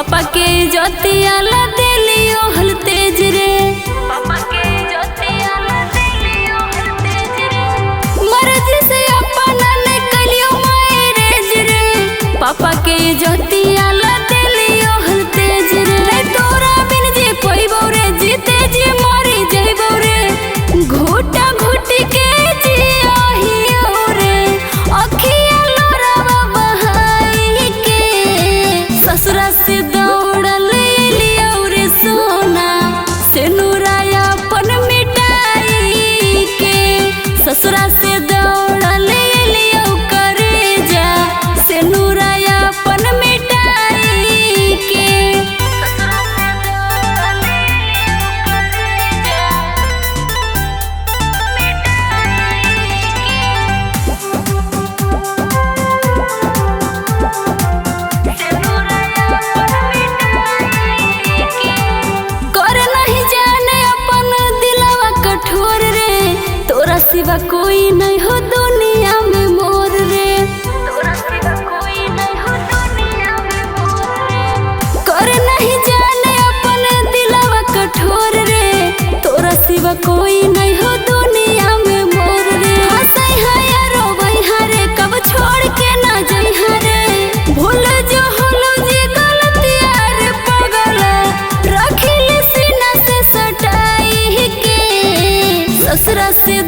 पापा के इज्जतिया ला दिलियो हल तेज रे, पापा के इज्जतिया ला दिलियो हल तेज रे, मर्जी से अपना ने कलियो मैरेज रे, पापा के इज्जतिया ला दिलियो हल तेज रे। नहीं तोरा बिन जी पइबो रे, जीते जी मरी जइबो रे, घुटा घुटी के जियाहियो रे, अखिया लोरावा बहाई के, ससुरा से दौड़ल लियो रे सोना, से नुराया अपन मिटाई के, ससुरा से दौड़ल लियो करे जा, से नुराया अपन मिटाई के, ससुरा से दौड़ल लियो करे जा, करे नहीं जाने अपन दिलवा कठोर रे, तोरा सिवा कोई नहीं हो दुनिया में मोर रे, तोरा सिवा कोई नहीं हो दुनिया में मोर रे, करे नहीं जाने अपन दिलवा कठोर रे, तोरा सिवा कोई नहीं हो दुनिया में मोर रे। हंसई है या रोवई है रे, कब छोड़ के ना जई है रे, भूल जो होलो जी गलतिया रे पगला, रखिल सीना से सटाई के, ससुरा से